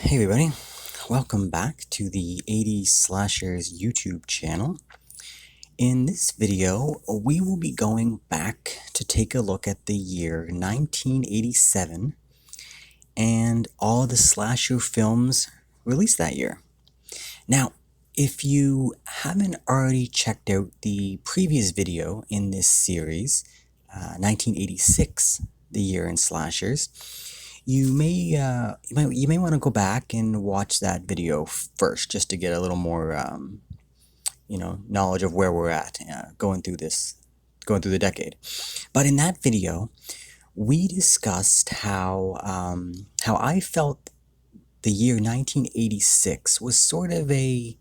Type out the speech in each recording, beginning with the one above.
Hey everybody, welcome back to the 80s Slashers YouTube channel. In this video, we will be going back to take a look at the year 1987 and all the slasher films released that year. Now, if you haven't already checked out the previous video in this series, 1986, the year in slashers, you may want to go back and watch that video first, just to get a little more knowledge of where we're at going through the decade. But in that video, we discussed how I felt the year 1986 was sort of a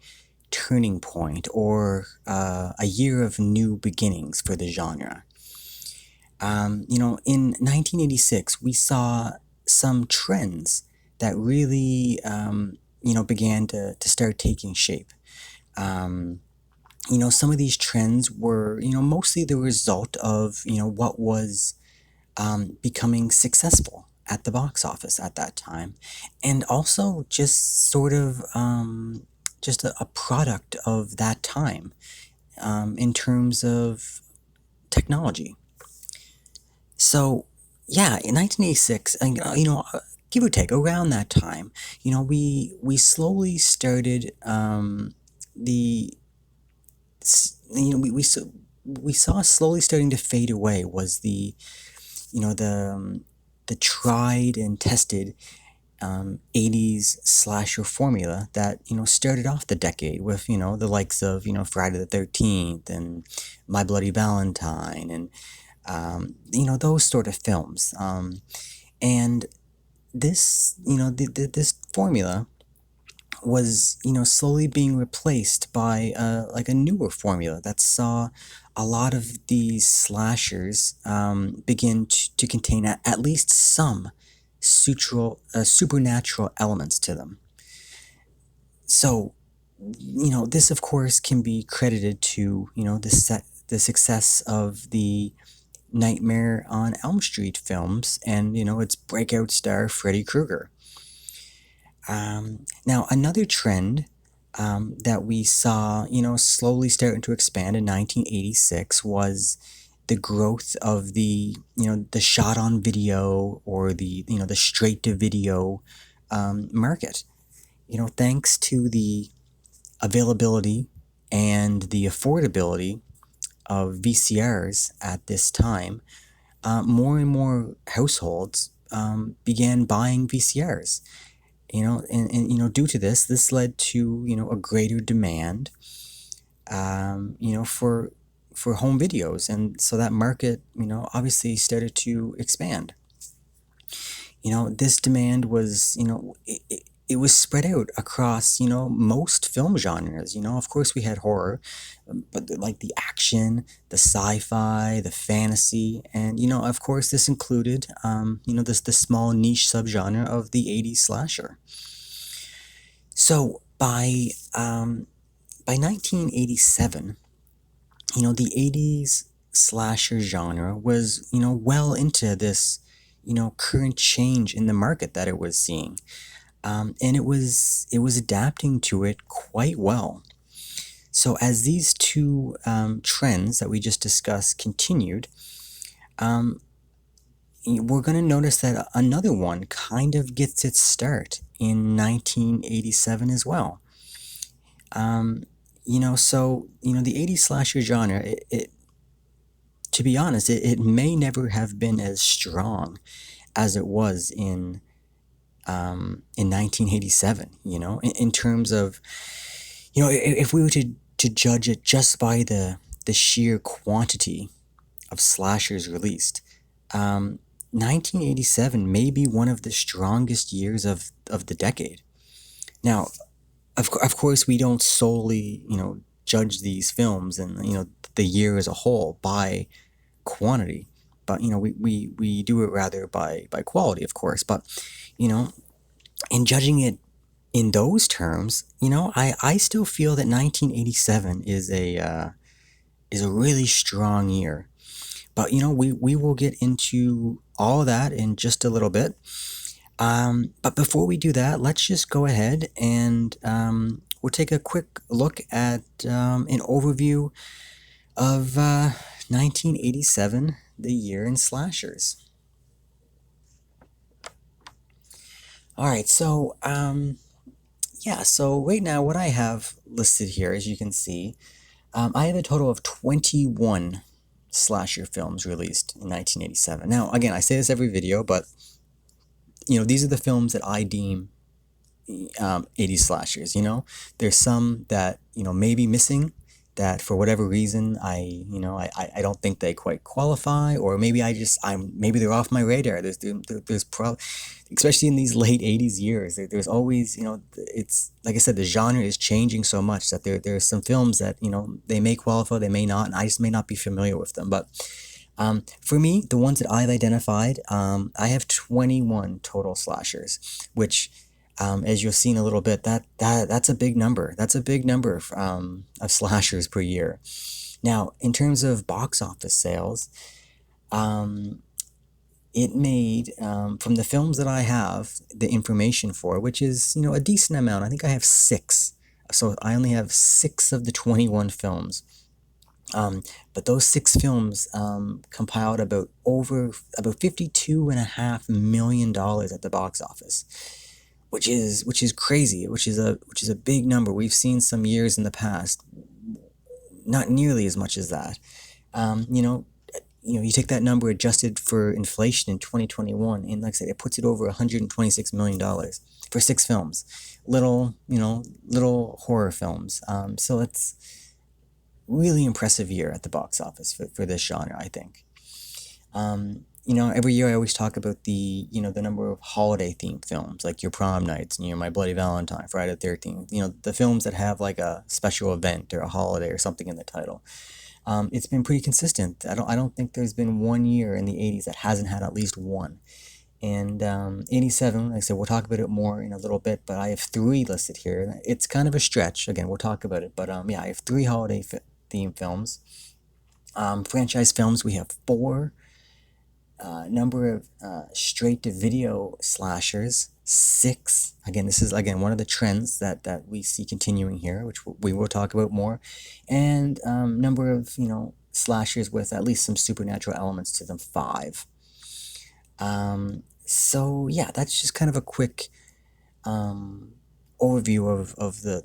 turning point, or a year of new beginnings for the genre. In 1986, we saw some trends that really, began to start taking shape. Some of these trends were, mostly the result of, what was becoming successful at the box office at that time, and also just sort of just a product of that time in terms of technology. So, yeah, in 1986, and give or take around that time, we slowly started we saw slowly starting to fade away was the tried and tested 80s slasher formula that started off the decade with the likes of Friday the 13th and My Bloody Valentine and those sort of films. And this, this formula was, slowly being replaced by, like a newer formula that saw a lot of these slashers begin to contain at least some supernatural elements to them. So, this of course can be credited to, the success of the Nightmare on Elm Street films and its breakout star Freddy Krueger. Now another trend that we saw slowly starting to expand in 1986 was the growth of the the shot on video, or the the straight to video market. Thanks to the availability and the affordability of VCRs at this time, more and more households began buying VCRs. And due to this led to a greater demand, for home videos, and so that market obviously started to expand. This demand was it was spread out across most film genres. Of course we had horror, but like the action, the sci-fi, the fantasy, and of course this included the small niche subgenre of the 80s slasher. So by 1987, the 80s slasher genre was well into this current change in the market that it was seeing. And it was adapting to it quite well. So as these two trends that we just discussed continued, we're going to notice that another one kind of gets its start in 1987 as well. So the 80s slasher genre, it to be honest, it may never have been as strong as it was in 1987, in terms of, if we were to judge it just by the sheer quantity of slashers released, 1987 may be one of the strongest years of the decade. Now, of course, we don't solely, judge these films and, the year as a whole by quantity, but, we do it rather by quality, of course. But, in judging it in those terms, I still feel that 1987 is a really strong year. But we will get into all of that in just a little bit. But before we do that, let's just go ahead and we'll take a quick look at an overview of 1987, the year in slashers. All right, so yeah, so right now what I have listed here, as you can see, I have a total of 21 slasher films released in 1987. Now, again, I say this every video, but these are the films that I deem 80s slashers. There's some that may be missing, that for whatever reason I don't think they quite qualify, or maybe maybe they're off my radar. Especially in these late 80s years, there's always, it's like I said, the genre is changing so much that there's some films that they may qualify, they may not, and I just may not be familiar with them. But for me, the ones that I've identified, I have 21 total slashers, which, as you'll see in a little bit, that's a big number. That's a big number of slashers per year. Now, in terms of box office sales, it made, from the films that I have the information for, which is, a decent amount. I think I have 6. So I only have 6 of the 21 films. But those 6 films compiled about $52.5 million at the box office, which is crazy, which is a big number. We've seen some years in the past, not nearly as much as that. You take that number adjusted for inflation in 2021, and like I said, it puts it over $126 million for 6 films, little horror films. So it's really impressive year at the box office for this genre, I think. Every year I always talk about the number of holiday themed films, like your Prom nights, and My Bloody Valentine, Friday the 13th, the films that have like a special event or a holiday or something in the title. It's been pretty consistent. I don't think there's been one year in the 80s that hasn't had at least one. And 87, like I said, we'll talk about it more in a little bit, but I have 3 listed here. It's kind of a stretch. Again, we'll talk about it, but yeah, I have 3 holiday themed films. Franchise films, we have 4. Number of straight-to-video slashers, 6. Again, this is one of the trends that we see continuing here, which we will talk about more. And number of slashers with at least some supernatural elements to them, 5. So yeah, that's just kind of a quick overview of the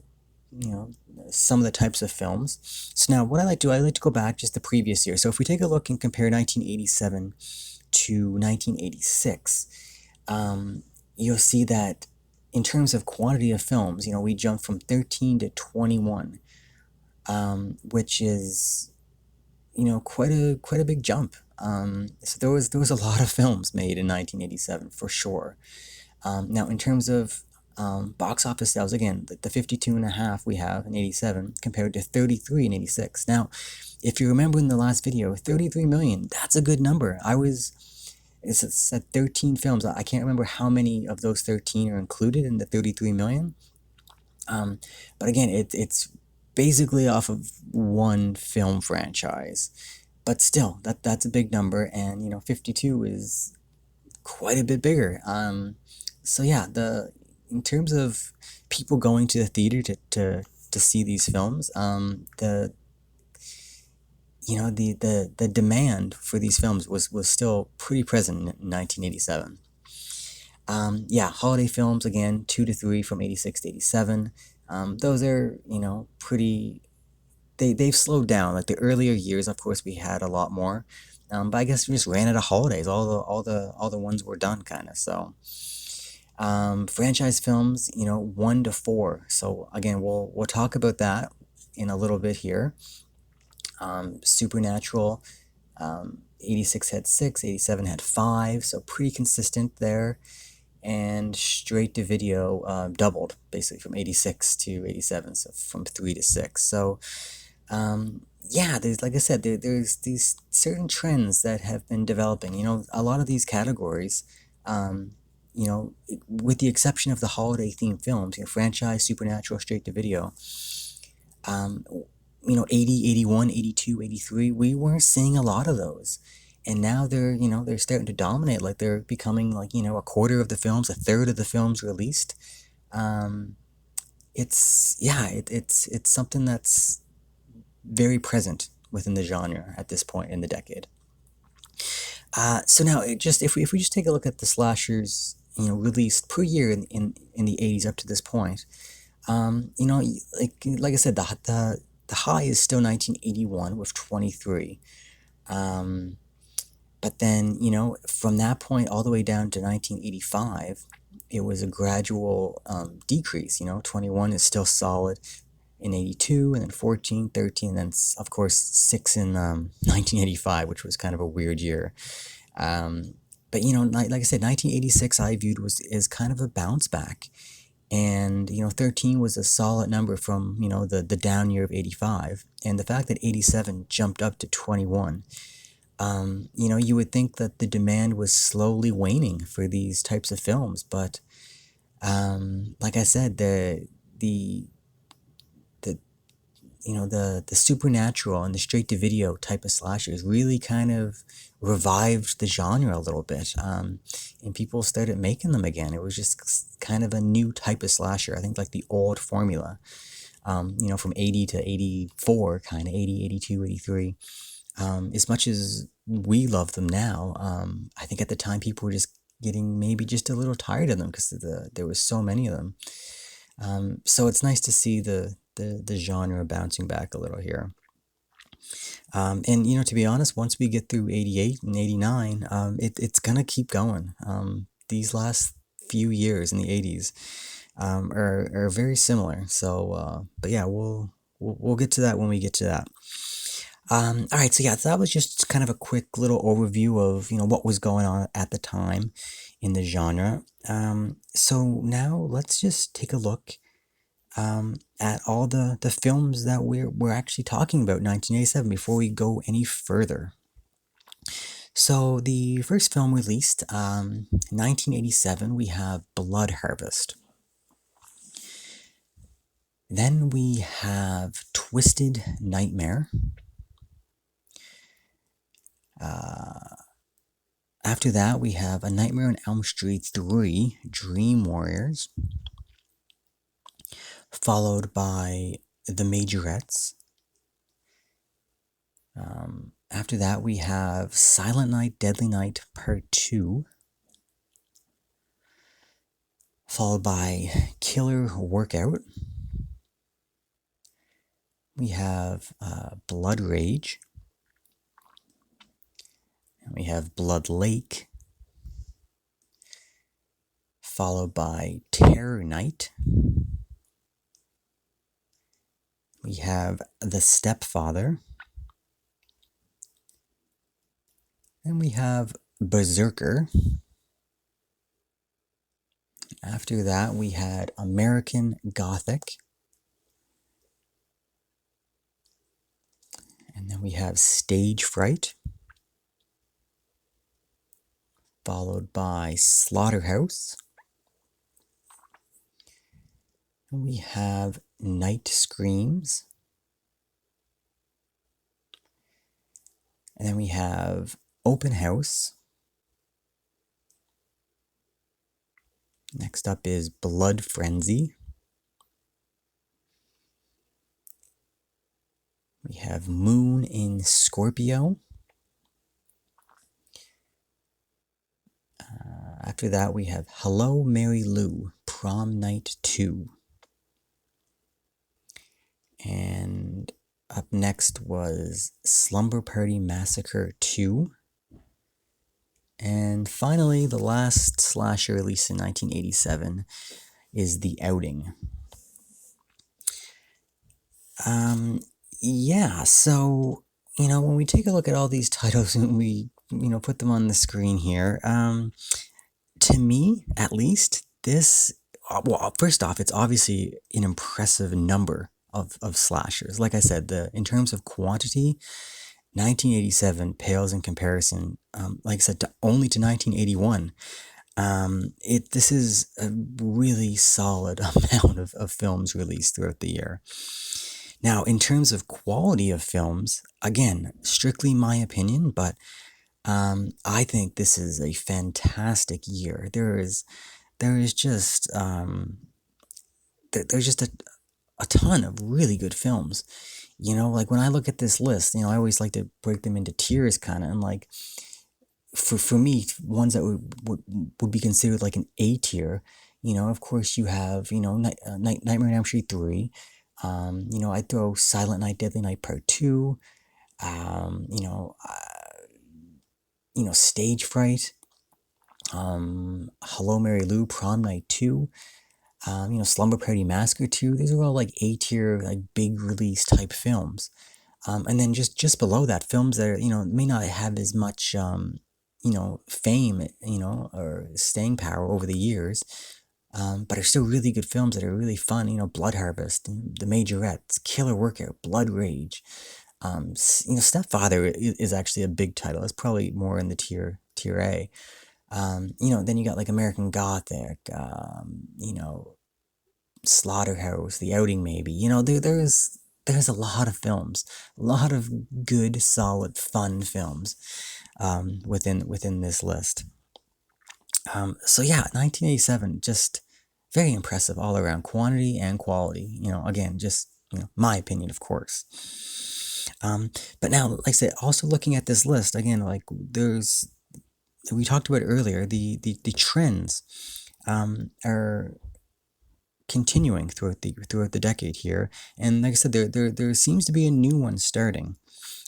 some of the types of films. So now what I like to go back just the previous year. So if we take a look and compare 1987 to 1986, you'll see that in terms of quantity of films, we jumped from 13 to 21, which is quite a big jump. So there was a lot of films made in 1987 for sure. Now in terms of box office sales, again, the 52.5 we have in 87 compared to 33 in 86. Now, if you remember in the last video, 33 million, that's a good number. It's at 13 films. I can't remember how many of those 13 are included in the 33 million. But again, it's basically off of one film franchise. But still, that's a big number, and 52 is quite a bit bigger. So yeah, in terms of people going to the theater to see these films, the demand for these films was still pretty present in 1987. Yeah, holiday films, again, 2 to 3 from 86 to 87. Those are pretty. They've slowed down. Like the earlier years, of course, we had a lot more, but I guess we just ran out of holidays. All the ones were done, kind of. So franchise films, 1 to 4. So again, we'll talk about that in a little bit here. Supernatural, 86 had 6, 87 had 5, so pretty consistent there. And straight to video doubled, basically, from 86 to 87, so from 3 to 6. So yeah, like I said, there's these certain trends that have been developing. A lot of these categories, with the exception of the holiday themed films, franchise, supernatural, straight to video, 80, 81, 82, 83, we weren't seeing a lot of those. and now they're starting to dominate. Like they're becoming like a quarter of the films, a third of the films released. Um, it's yeah, it's something that's very present within the genre at this point in the decade. So now, if we just take a look at the slashers, released per year in the '80s up to this point, like I said, the high is still 1981 with 23. Um, but then, from that point all the way down to 1985, it was a gradual decrease. 21 is still solid in 82, and then 14, 13, and then, of course, 6 in 1985, which was kind of a weird year. Um, but, like I said, 1986 I viewed as kind of a bounce back. And 13 was a solid number from the down year of 85, and the fact that 87 jumped up to 21. You would think that the demand was slowly waning for these types of films, but like I said, the the supernatural and the straight to video type of slashers really kind of revived the genre a little bit, and people started making them again. It was just kind of a new type of slasher. I think like the old formula, from 80 to 84, kind of 80, 82, 83. As much as we love them now, I think at the time people were just getting maybe just a little tired of them because there was so many of them. So it's nice to see the genre bouncing back a little here. And to be honest, once we get through 88 and 89, it's gonna keep going. These last few years in the 80s are very similar. So, but yeah, we'll get to that when we get to that. All right, so yeah, that was just kind of a quick little overview of what was going on at the time in the genre. So now let's just take a look at all the films that we're actually talking about 1987 before we go any further. So the first film released 1987, we have Blood Harvest. Then we have Twisted Nightmare. After that, we have A Nightmare on Elm Street 3, Dream Warriors, followed by The Majorettes. After that, we have Silent Night, Deadly Night Part 2, followed by Killer Workout. We have Blood Rage. And we have Blood Lake, followed by Terror Night. We have The Stepfather. Then we have Berserker. After that, we had American Gothic. And then we have Stagefright, followed by Slaughterhouse. And we have Night Screams. And then we have Open House. Next up is Blood Frenzy. We have Moon in Scorpio. After that, we have Hello, Mary Lou, Prom Night 2. And up next was Slumber Party Massacre 2. And finally, the last slasher released in 1987 is The Outing. Yeah, so, when we take a look at all these titles and we, put them on the screen here, to me, at least, this, well, first off, it's obviously an impressive number of slashers. Like I said, in terms of quantity, 1987 pales in comparison, like I said, only to 1981. This is a really solid amount of films released throughout the year. Now, in terms of quality of films, again, strictly my opinion, but I think this is a fantastic year. There is just there's just a ton of really good films. Like when I look at this list, I always like to break them into tiers, kind of, and like for me, ones that would be considered like an A tier. Of course, you have Nightmare on Elm Street 3. I throw Silent Night, Deadly Night Part 2. Um, you know, uh, Stage Fright. Hello Mary Lou, Prom Night 2. Slumber Party Massacre 2. These are all like A tier, like big release type films. And then just below that, films that are, may not have as much fame, or staying power over the years, but are still really good films that are really fun. Blood Harvest, The Majorettes, Killer Workout, Blood Rage. Stepfather is actually a big title. It's probably more in the tier A. Then you got like American Gothic, Slaughterhouse, The Outing, maybe. There's a lot of films, a lot of good, solid, fun films within this list. So yeah, 1987, just very impressive all around, quantity and quality. Again, just my opinion, of course. But now, like I said, also looking at this list again, like we talked about earlier, the trends are continuing throughout the decade here, and like I said, there seems to be a new one starting.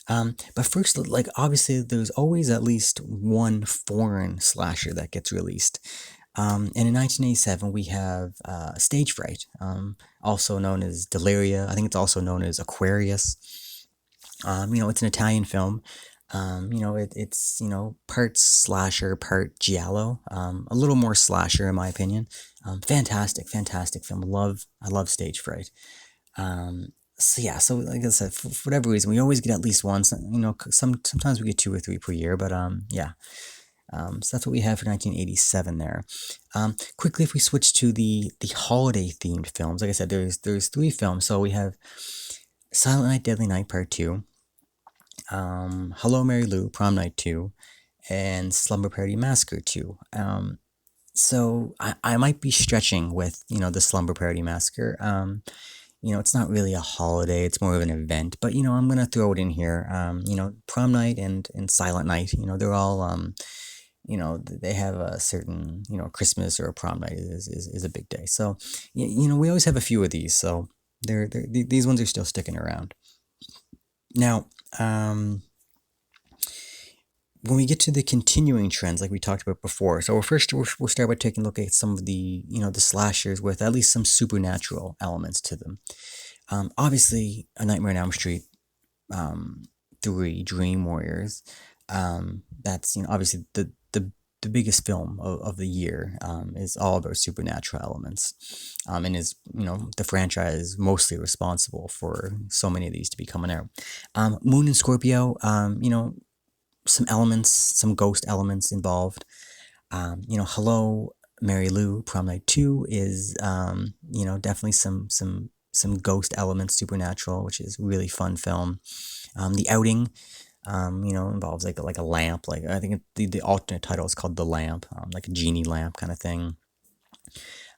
But first, like obviously, there's always at least one foreign slasher that gets released. And in 1987, we have Stagefright, also known as Deliria. I think it's also known as Aquarius. It's an Italian film. It's part slasher, part giallo. A little more slasher in my opinion. Fantastic film. I love Stage Fright. So yeah, so like I said, for whatever reason, we always get at least one. Sometimes we get two or three per year, but yeah. So that's what we have for 1987 there. Quickly, if we switch to the holiday themed films, like I said, there's three films. So we have Silent Night, Deadly Night Part 2, Hello Mary Lou, Prom Night 2, and Slumber Party Massacre 2. So I might be stretching with, the Slumber Party Massacre. It's not really a holiday, it's more of an event, but, I'm going to throw it in here. Prom Night and Silent Night, they're all, they have a certain, Christmas or a prom night is a big day. So, we always have a few of these, so these ones are still sticking around. Now, when we get to the continuing trends, like we talked about before, so we'll start by taking a look at some of the the slashers with at least some supernatural elements to them. Obviously, A Nightmare on Elm Street, 3, Dream Warriors. That's obviously the biggest film of the year. Is all about supernatural elements, and is the franchise mostly responsible for so many of these to be coming out. Moon and Scorpio, some ghost elements involved. Hello Mary Lou, Prom Night 2 is definitely some ghost elements, supernatural, which is really fun film. The Outing, involves like a lamp, like I think the alternate title is called The Lamp, like a genie lamp kind of thing.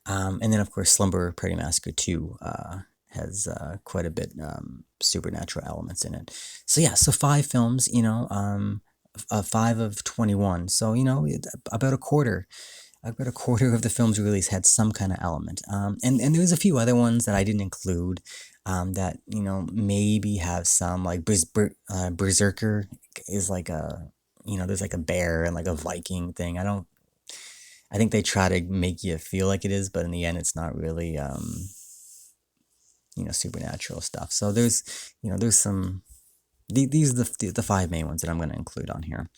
And then of course Slumber Party Massacre 2 has quite a bit supernatural elements in it. So yeah, so 5 films, 5 of 21. So, about a quarter. About a quarter of the films released had some kind of element. And there's a few other ones that I didn't include that, maybe have some, like Berserker is like there's like a bear and like a Viking thing. I think they try to make you feel like it is, but in the end, it's not really, supernatural stuff. So there's some. These are the 5 main ones that I'm going to include on here.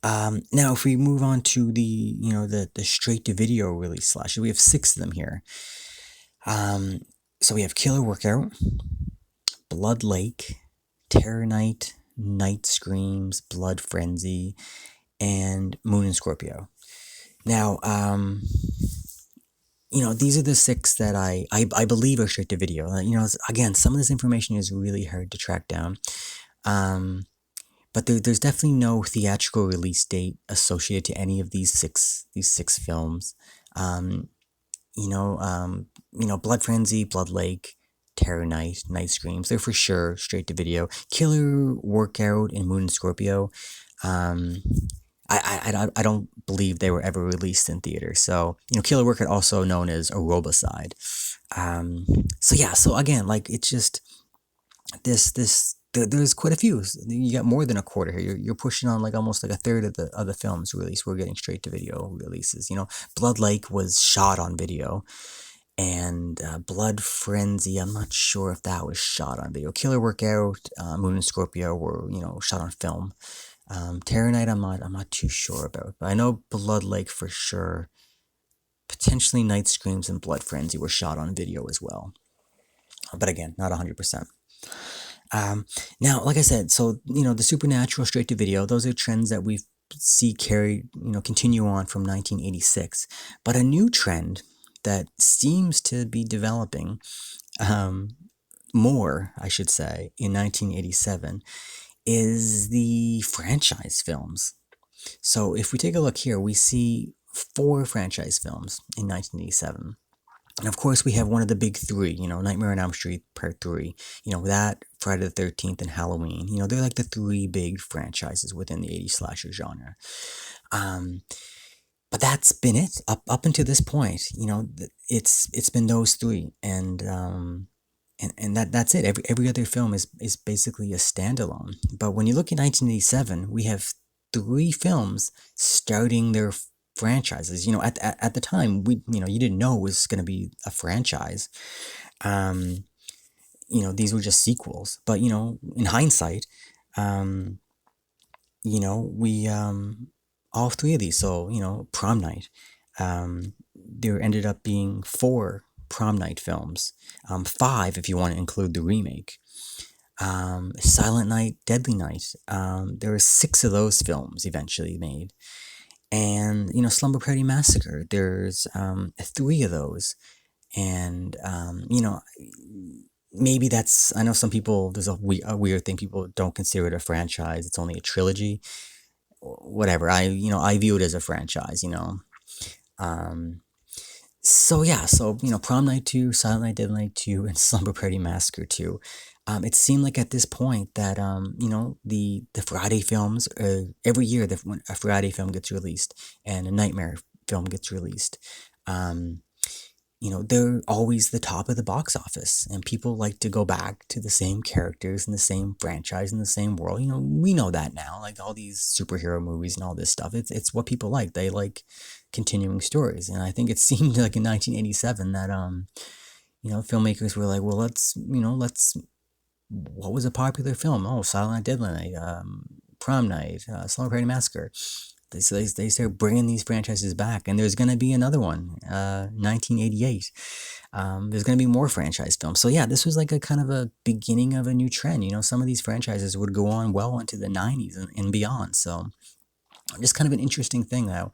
Now, if we move on to the straight to video release slasher, we have 6 of them here. So we have Killer Workout, Blood Lake, Terror Night, Night Screams, Blood Frenzy, and Moon and Scorpio. Now, these are the 6 that I believe are straight to video. Again, some of this information is really hard to track down. but there's definitely no theatrical release date associated to any of these six films. Um, Blood Frenzy, Blood Lake, Terror Night, Night Screams, they're for sure straight to video. Killer Workout and Moon and Scorpio, um, I don't believe they were ever released in theater. So, Killer Workout, also known as Aerobicide. Um, so yeah, so again, like, it's just there's quite a few. You got more than a quarter here. You're pushing on like almost like a third of the films released. We're getting straight to video releases. Blood Lake was shot on video, and Blood Frenzy, I'm not sure if that was shot on video. Killer Workout, Moon and Scorpio were shot on film. Terror Night, I'm not too sure about, but I know Blood Lake for sure. Potentially Night Screams and Blood Frenzy were shot on video as well, but again, not 100%. Now, like I said, so the supernatural straight to video, those are trends that we see carried, continue on from 1986. But a new trend that seems to be developing um, more, I should say, in 1987 is the franchise films. So if we take a look here, we see 4 franchise films in 1987. And of course, we have one of the big three, Nightmare on Elm Street Part 3, that, Friday the 13th, and Halloween. They're like the 3 big franchises within the 80s slasher genre. Um, but that's been it up until this point. It's been those 3, and that's it. Every other film is basically a standalone. But when you look at 1987, we have 3 films starting their franchises. At the time, you didn't know it was going to be a franchise. These were just sequels. But in hindsight, um, we all 3 of these. So Prom Night, there ended up being 4 Prom Night films, 5 if you want to include the remake. Silent Night, Deadly Night. There were 6 of those films eventually made. And Slumber Party Massacre. There's 3 of those, and maybe that's. I know some people. There's a weird thing. People don't consider it a franchise. It's only a trilogy. Whatever. I view it as a franchise. Um, so yeah. So Prom Night 2, Silent Night, Deadly Night 2, and Slumber Party Massacre 2. It seemed like at this point that the Friday films, every year that when a Friday film gets released and a Nightmare film gets released, they're always the top of the box office, and people like to go back to the same characters and the same franchise and the same world. We know that now, like all these superhero movies and all this stuff. It's what people like. They like continuing stories, and I think it seemed like in 1987 that filmmakers were like, well, let's what was a popular film? Oh, Silent Night, Deadly Night, Prom Night, Slumber Party Massacre. They start bringing these franchises back, and there's going to be another one, 1988. There's going to be more franchise films. So yeah, this was like a kind of a beginning of a new trend. Some of these franchises would go on well into the 90s and beyond. So just kind of an interesting thing how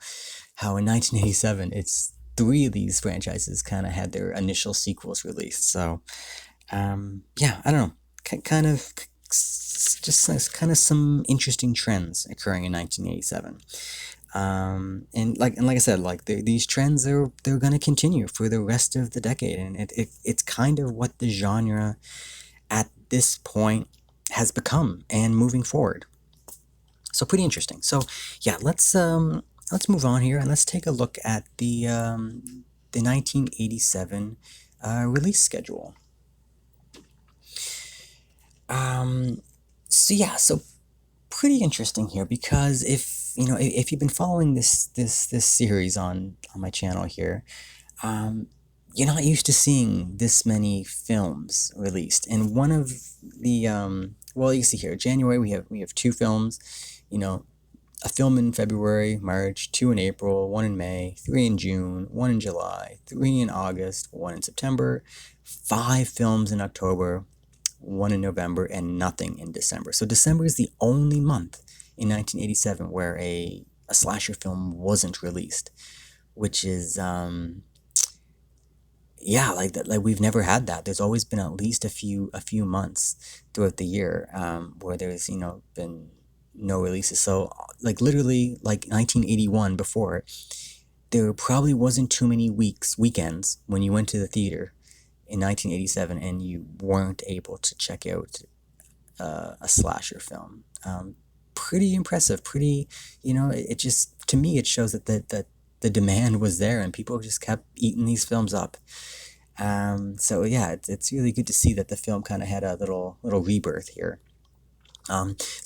in 1987, it's 3 of these franchises kind of had their initial sequels released. So yeah, I don't know. Kind of just kind of some interesting trends occurring in 1987. And like I said, like these trends they're going to continue for the rest of the decade, and it's kind of what the genre at this point has become and moving forward. So pretty interesting. So yeah, let's move on here and let's take a look at the 1987 release schedule. So yeah, so pretty interesting here, because if you've been following this series on my channel here, you're not used to seeing this many films released. And one of the well, you see here, January we have 2 films, a film in February, March, 2 in April, 1 in May, 3 in June, 1 in July, 3 in August, 1 in September, 5 films in October, 1 in November, and nothing in December. So December is the only month in 1987 where a slasher film wasn't released, which is yeah, like that. Like we've never had that. There's always been at least a few months throughout the year where there's been no releases. So like literally like 1981 before, there probably wasn't too many weekends when you went to the theater in 1987 and you weren't able to check out a slasher film. Pretty impressive. Pretty, it just, to me, it shows that the demand was there and people just kept eating these films up. So yeah, it's really good to see that the film kind of had a little rebirth here.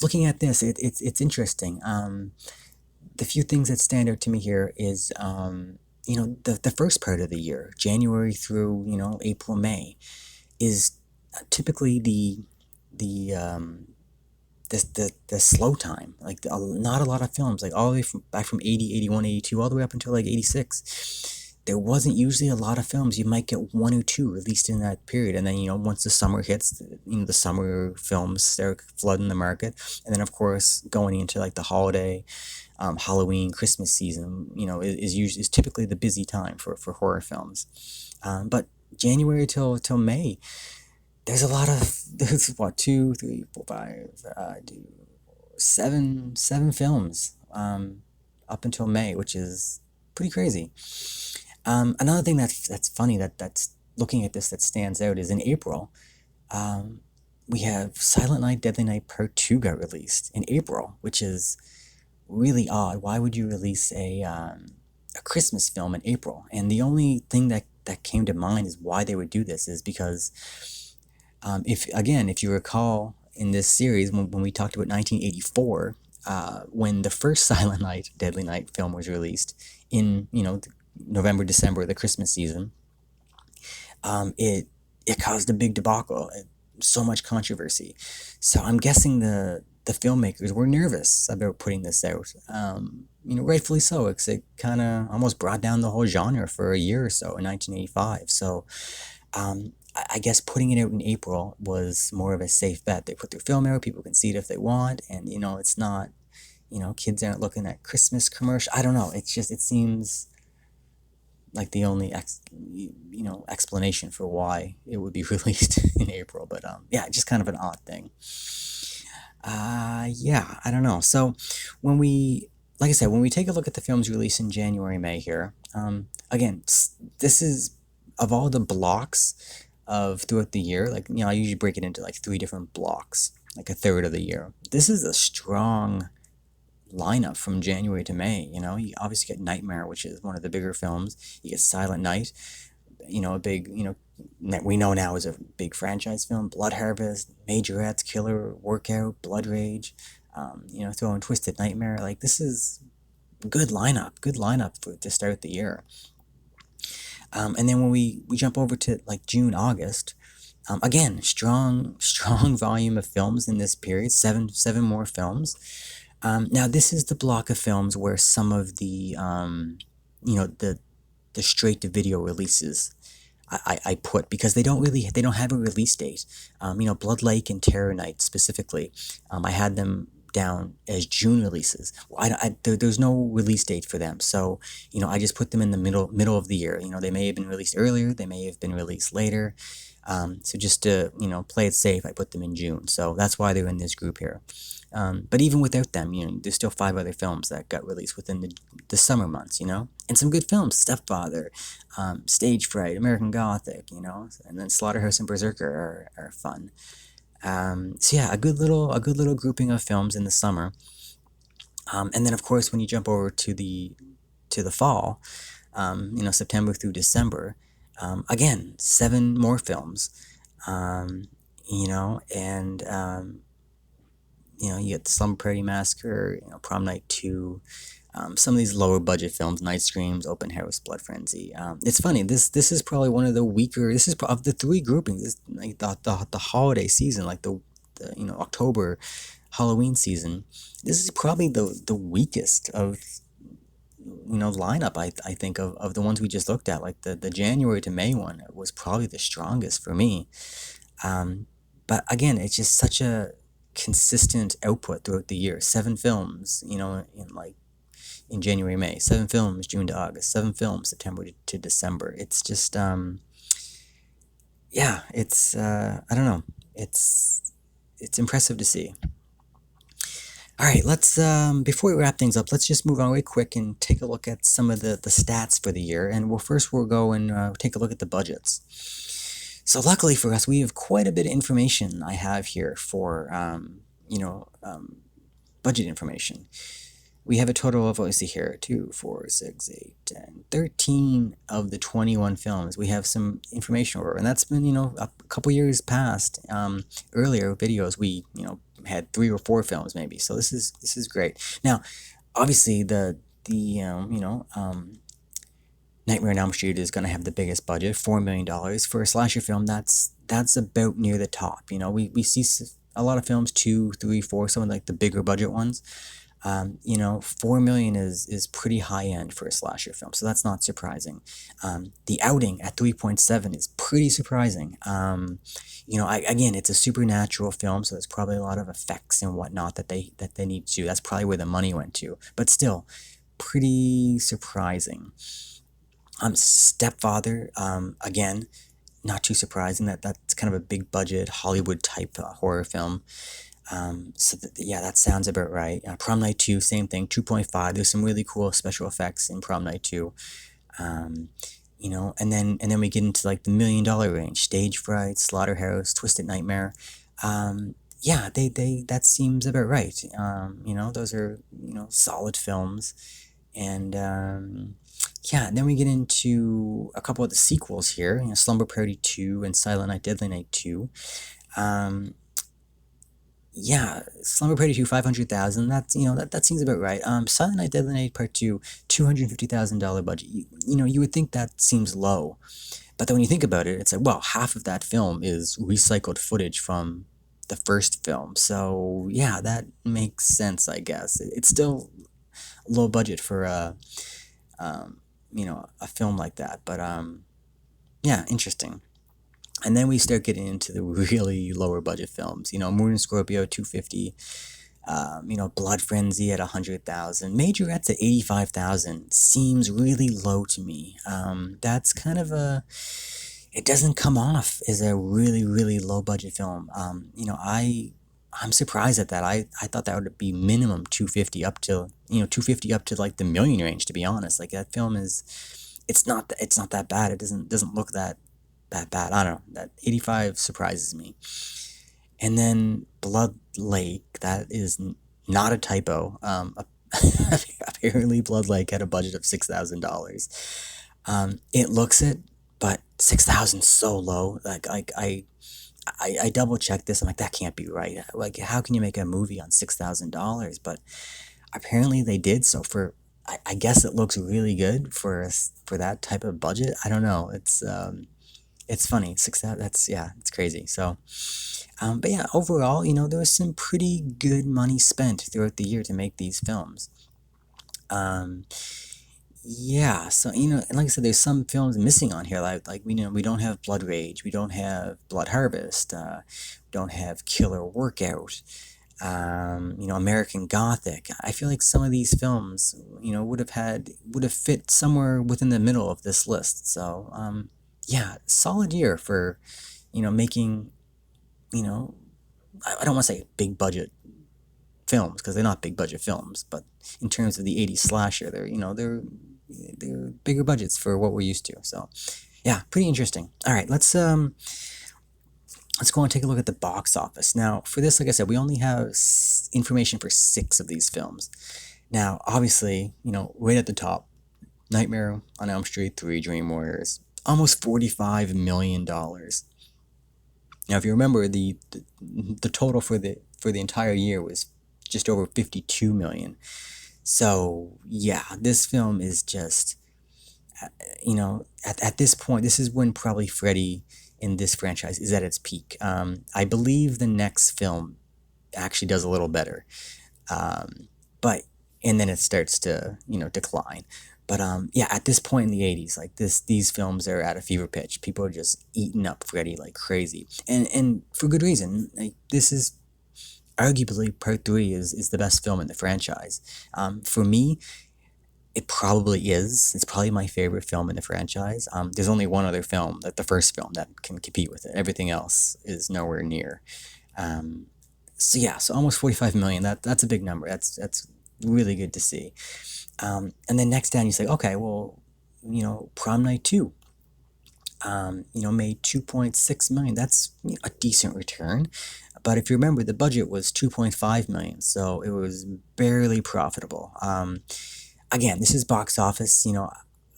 Looking at this, it's interesting. The few things that stand out to me here is, the first part of the year, January through, April, May, is typically the slow time. Like not a lot of films, like all the way back from 80, 81, 82, all the way up until like 86. There wasn't usually a lot of films. You might get one or two released in that period, and then once the summer hits, the summer films start flooding the market, and then of course going into like the holiday, Halloween, Christmas season, is typically the busy time for horror films. But January till May, there's what, two, three, four, five, seven films up until May, which is pretty crazy. Another thing that's funny that's looking at this that stands out is in April, we have Silent Night, Deadly Night Part 2 got released in April, which is really odd. Why would you release a Christmas film in April? And the only thing that came to mind is why they would do this is because, if you recall in this series, when we talked about 1984, when the first Silent Night, Deadly Night film was released in, November, December, the Christmas season, it caused a big debacle, so much controversy. So I'm guessing the filmmakers were nervous about putting this out. Rightfully so, because it kind of almost brought down the whole genre for a year or so in 1985. So I guess putting it out in April was more of a safe bet. They put their film out, people can see it if they want, and it's not, kids aren't looking at Christmas commercial. I don't know. It seems like the only explanation for why it would be released in April. But yeah, just kind of an odd thing. Yeah, I don't know. So like I said, when we take a look at the films released in January, May here, again, this is, of all the blocks of throughout the year, like, I usually break it into like 3 different blocks, like a third of the year. This is a strong lineup from January to May. You obviously get Nightmare, which is one of the bigger films. You get Silent Night, a big, that we know now is a big franchise film. Blood Harvest, Majorettes, Killer, Workout, Blood Rage, throw in Twisted Nightmare. Like, this is good lineup to start the year. And then when we jump over to like June, August, again, strong volume of films in this period. Seven more films. Now this is the block of films where some of the the straight to video releases I put, because they don't have a release date. Blood Lake and Terror Night specifically, I had them down as June releases. Well, there's no release date for them, so I just put them in the middle of the year. They may have been released earlier, they may have been released later. So just to play it safe, I put them in June. So that's why they're in this group here. But even without them, there's still 5 other films that got released within the summer months, and some good films: Stepfather, Stagefright, American Gothic, and then Slaughterhouse and Berserker are fun. So yeah, a good little grouping of films in the summer. And then of course when you jump over to the fall, September through December, again 7 more films, and you get the Slumber Party Massacre, Prom Night 2, some of these lower budget films, Night Screams, Open House, Blood Frenzy. It's funny, this is probably one of the weaker, this is of the 3 groupings, this, like the holiday season, like the October Halloween season. This is probably the weakest of lineup, I think, of the ones we just looked at. Like the January to May one was probably the strongest for me. But again, it's just such a consistent output throughout the year. 7 films, in January, May. 7 films, June to August. 7 films, September to December. It's just, yeah, it's, I don't know. It's impressive to see. All right, let's before we wrap things up, let's just move on real quick and take a look at some of the stats for the year. And we'll go and take a look at the budgets. So luckily for us, we have quite a bit of information I have here for budget information. We have a total of, let's see here, 2, 4, 6, 8, 10, 13 of the 21 films. We have some information over, and that's been, a couple years past. Earlier videos, we, had 3 or 4 films maybe. So this is great. Now, obviously, Nightmare on Elm Street is going to have the biggest budget, $4 million for a slasher film. That's about near the top. We see a lot of films, 2, 3, 4, some of like the bigger budget ones. 4 million is pretty high end for a slasher film, so that's not surprising. The Outing at 3.7 is pretty surprising. Again, it's a supernatural film, so there's probably a lot of effects and whatnot that they need to do. That's probably where the money went to, but still, pretty surprising. Stepfather, again, not too surprising. That's kind of a big budget Hollywood type horror film. Yeah, that sounds about right. Prom Night 2, same thing, 2.5. There's some really cool special effects in Prom Night 2. And then we get into like the $1 million range. Stagefright, Slaughterhouse, Twisted Nightmare. Yeah, that seems about right. Those are, solid films. And yeah, and then we get into a couple of the sequels here, Slumber Party 2 and Silent Night, Deadly Night 2. Yeah, Slumber Party 2, 500,000. That's, that seems about right. Silent Night, Deadly Night Part 2, $250,000 budget. You would think that seems low. But then when you think about it, it's like, well, half of that film is recycled footage from the first film. So, yeah, that makes sense, I guess. It's still low budget for a film like that. But, yeah, interesting. And then we start getting into the really lower budget films. Moon and Scorpio, 250. Blood Frenzy at 100,000. Majorettes at 85,000 seems really low to me. That's kind of it doesn't come off as a really, really low budget film. I'm surprised at that. I thought that would be minimum 250 up to, 250 up to like the million range, to be honest. Like that film it's not that bad. It doesn't look that bad. I don't know. That 85 surprises me. And then Blood Lake, that is not a typo. Apparently Blood Lake had a budget of $6,000. It looks it, but 6,000 so low. Like I double checked this. I'm like, that can't be right. Like, how can you make a movie on $6,000? But apparently they did. So I guess it looks really good for that type of budget. I don't know. It's funny. It's crazy. So, but yeah, overall, there was some pretty good money spent throughout the year to make these films. Yeah, so and like I said, there's some films missing on here. Like we don't have Blood Rage, we don't have Blood Harvest, we don't have Killer Workout, American Gothic. I feel like some of these films, would have fit somewhere within the middle of this list. So, yeah, solid year for, making, I don't want to say big budget films because they're not big budget films, but in terms of the 80s slasher, they're bigger budgets for what we're used to. So, yeah, pretty interesting. All right, let's go and take a look at the box office. Now, for this, like I said, we only have information for 6 of these films. Now, obviously, right at the top, Nightmare on Elm Street 3: Dream Warriors, almost $45 million. Now, if you remember, the total for the entire year was just over 52 million. So yeah, this film is just, at this point, this is when probably Freddy in this franchise is at its peak. I believe the next film actually does a little better, and then it starts to decline. But yeah, at this point in the 80s, like these films are at a fever pitch. People are just eating up Freddy like crazy, and for good reason. Like, this is arguably Part 3 is the best film in the franchise. For me, it probably is. It's probably my favorite film in the franchise. There's only one other film, the first film, that can compete with it. Everything else is nowhere near. So yeah, so almost 45 million. That's a big number. That's really good to see. And then next down, you say, okay, well, Prom Night 2, made 2.6 million. That's a decent return. But if you remember, the budget was 2.5 million, so it was barely profitable. Again, this is box office.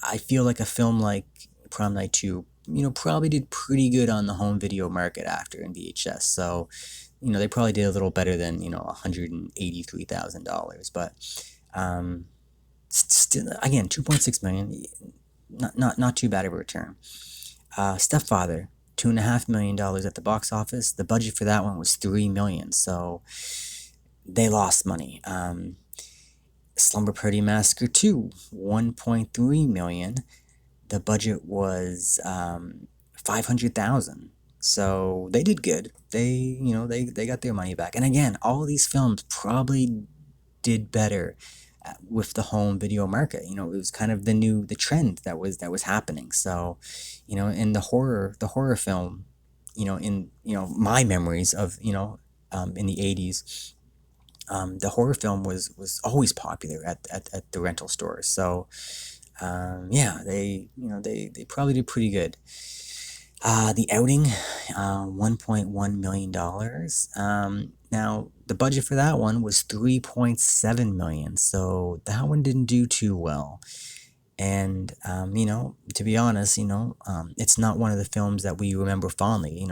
I feel like a film like Prom Night 2, probably did pretty good on the home video market after in VHS. So, they probably did a little better than, $183,000. But still, again, 2.6 million, not too bad of a return. Stepfather, $2.5 million at the box office. The budget for that one was 3 million, so they lost money. Slumber Party Massacre 2, 1.3 million. The budget was 500,000. So they did good. They got their money back. And again, all of these films probably did better with the home video market. It was kind of the trend that was happening. So, in the horror film, in my memories of in the 80s, the horror film was always popular at the rental stores. So yeah, they probably did pretty good. The Outing, $1.1 million. Now the budget for that one was 3.7 million, so that one didn't do too well. And to be honest, it's not one of the films that we remember fondly.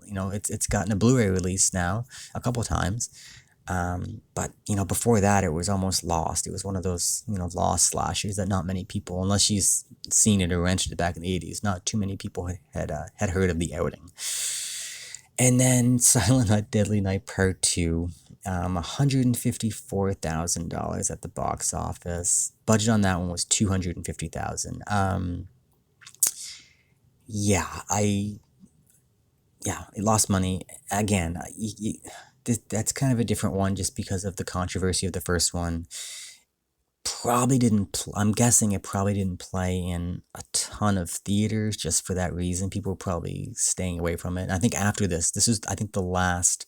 It's gotten a Blu-ray release now a couple times. But before that, it was almost lost. It was one of those lost slashers that not many people, unless you've seen it or rented it back in the 80s, not too many people had heard of The Outing. And then Silent Night, Deadly Night Part 2, $154,000 at the box office. Budget on that one was $250,000. Yeah, it lost money again. That's kind of a different one just because of the controversy of the first one. Probably didn't. I'm guessing it probably didn't play in a ton of theaters just for that reason. People were probably staying away from it. And I think after this was, I think, the last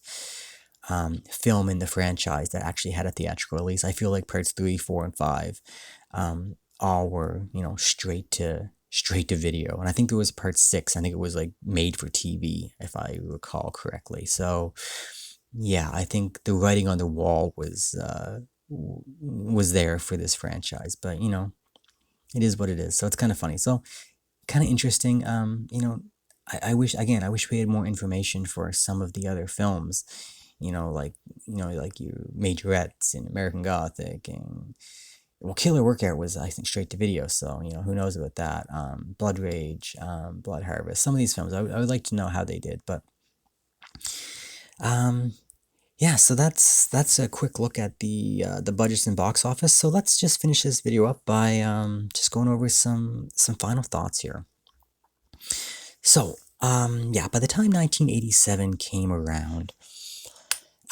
film in the franchise that actually had a theatrical release. I feel like parts 3, 4, and 5 all were straight to video. And I think there was part 6. I think it was like made for TV, if I recall correctly. So yeah, I think the writing on the wall was there for this franchise, but it is what it is. So it's kind of funny. So kind of interesting. I wish we had more information for some of the other films. Like your Majorettes and American Gothic, and well, Killer Workout was, I think, straight to video. So who knows about that? Blood Rage, Blood Harvest. Some of these films, I would like to know how they did, but yeah, so that's a quick look at the budgets and box office. So let's just finish this video up by just going over some final thoughts here. So yeah, by the time 1987 came around,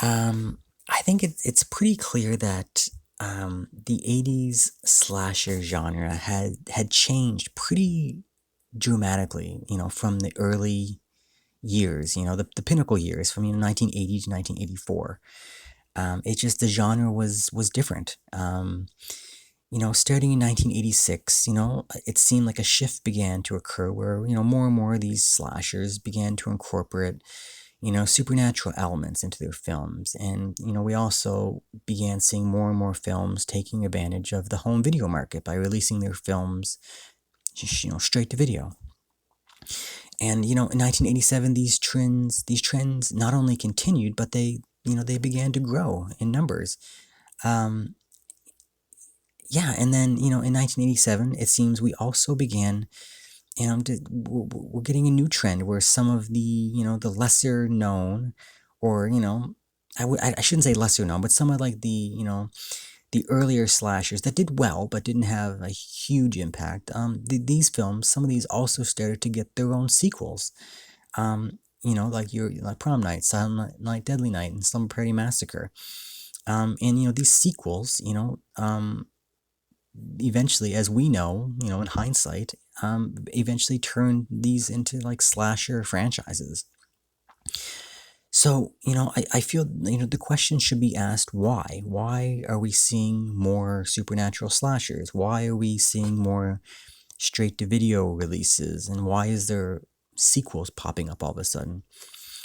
I think it's pretty clear that the 80s slasher genre had changed pretty dramatically, from the early years, the pinnacle years from 1980 to 1984. It just, the genre was different. Starting in 1986, it seemed like a shift began to occur where more and more of these slashers began to incorporate supernatural elements into their films. And we also began seeing more and more films taking advantage of the home video market by releasing their films straight to video. And in 1987, these trends not only continued, but they began to grow in numbers. Yeah, and then in 1987, it seems we also began, we're getting a new trend where some of the the lesser known, or I shouldn't say lesser known, but some of like the earlier slashers that did well but didn't have a huge impact. These films, some of these also started to get their own sequels. Like Prom Night, Silent Night, Deadly Night, and Slumber Party Massacre. And these sequels, eventually, as we know, in hindsight, eventually turned these into like slasher franchises. So, I feel, the question should be asked why? Why are we seeing more supernatural slashers? Why are we seeing more straight to video releases? And why is there sequels popping up all of a sudden?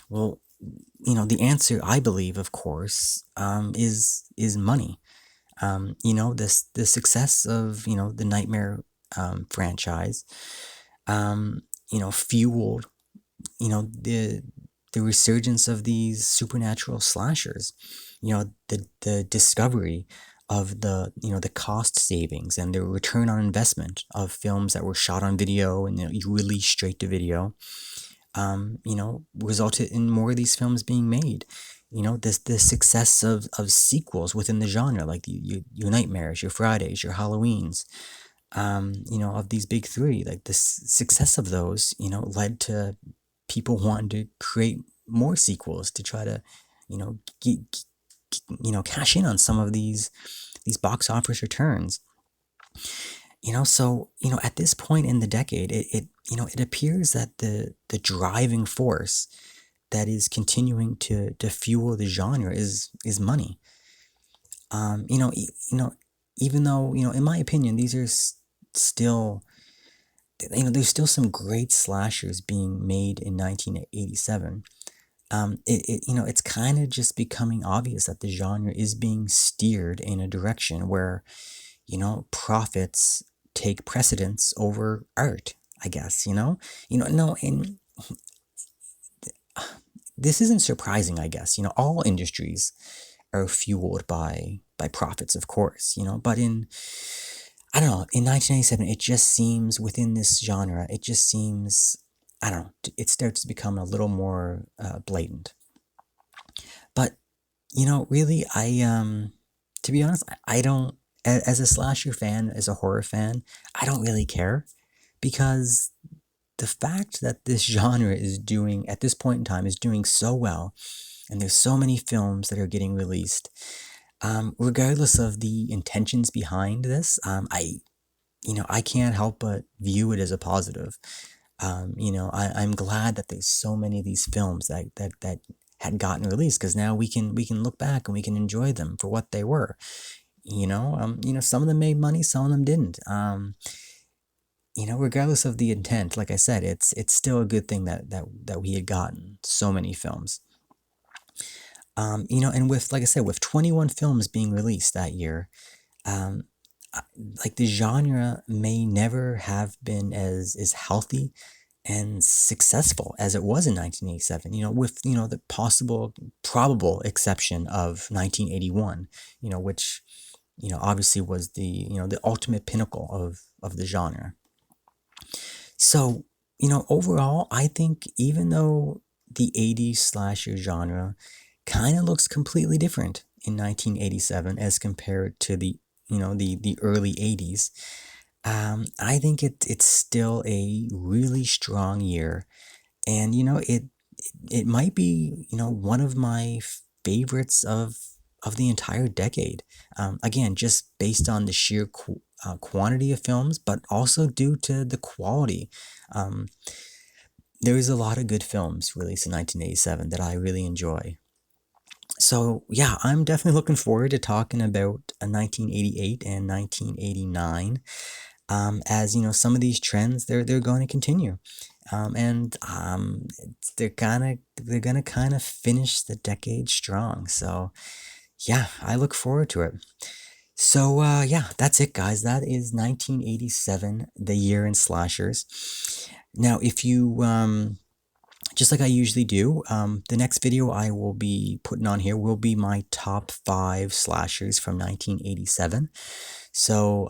Well, the answer, I believe, of course, is money. The success of, the Nightmare franchise, fueled the resurgence of these supernatural slashers. The discovery of the cost savings and the return on investment of films that were shot on video and you release straight to video. Resulted in more of these films being made. The success of sequels within the genre, like your Nightmares, your Fridays, your Halloweens, of these big three. Like the success of those, led to people wanting to create more sequels to try to, get, cash in on some of these box office returns. So at this point in the decade, it appears that the driving force that is continuing to fuel the genre is money. Even though in my opinion, these are still, there's still some great slashers being made in 1987. It's kind of just becoming obvious that the genre is being steered in a direction where, profits take precedence over art, I guess, no, and this isn't surprising, I guess, all industries are fueled by profits, of course, but I don't know, in 1987, it just seems within this genre, it just seems, I don't know, it starts to become a little more blatant. But, really, to be honest, I don't, as a slasher fan, as a horror fan, I don't really care, because the fact that this genre is doing, at this point in time, is doing so well, and there's so many films that are getting released, regardless of the intentions behind this, I can't help but view it as a positive. I'm glad that there's so many of these films that had gotten released, because now we can look back and we can enjoy them for what they were. Some of them made money, some of them didn't. Regardless of the intent, like I said, it's still a good thing that we had gotten so many films. And with, like I said, with 21 films being released that year, um, like the genre may never have been as healthy and successful as it was in 1987, with, the probable exception of 1981, which, obviously was the ultimate pinnacle of the genre. So, overall, I think even though the 80s slasher genre kind of looks completely different in 1987 as compared to the early 80s, I think it's still a really strong year. And, it might be, one of my favorites of the entire decade. Again, just based on the sheer quantity of films, but also due to the quality. Um, there is a lot of good films released in 1987 that I really enjoy. So yeah, I'm definitely looking forward to talking about 1988 and 1989. As some of these trends, they're going to continue, and they're gonna kind of finish the decade strong. So yeah, I look forward to it. So yeah, that's it, guys. That is 1987, the year in slashers. Now, if you just like I usually do, the next video I will be putting on here will be my top 5 slashers from 1987. So,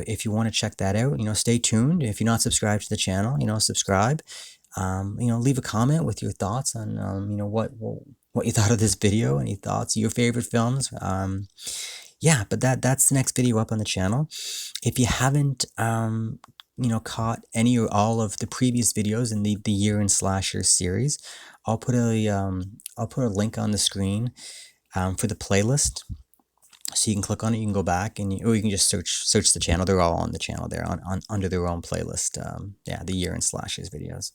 if you want to check that out, stay tuned. If you're not subscribed to the channel, subscribe. Leave a comment with your thoughts on, what you thought of this video, any thoughts, your favorite films. Yeah, but that's the next video up on the channel. If you haven't, caught any or all of the previous videos in the Year in Slasher series, I'll put a link on the screen for the playlist, so you can click on it. You can go back or you can just search the channel. They're all on the channel there on under their own playlist. Yeah, the Year in Slashers videos.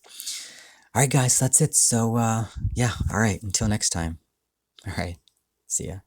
All right, guys, that's it. So, yeah, all right, until next time. All right, see ya.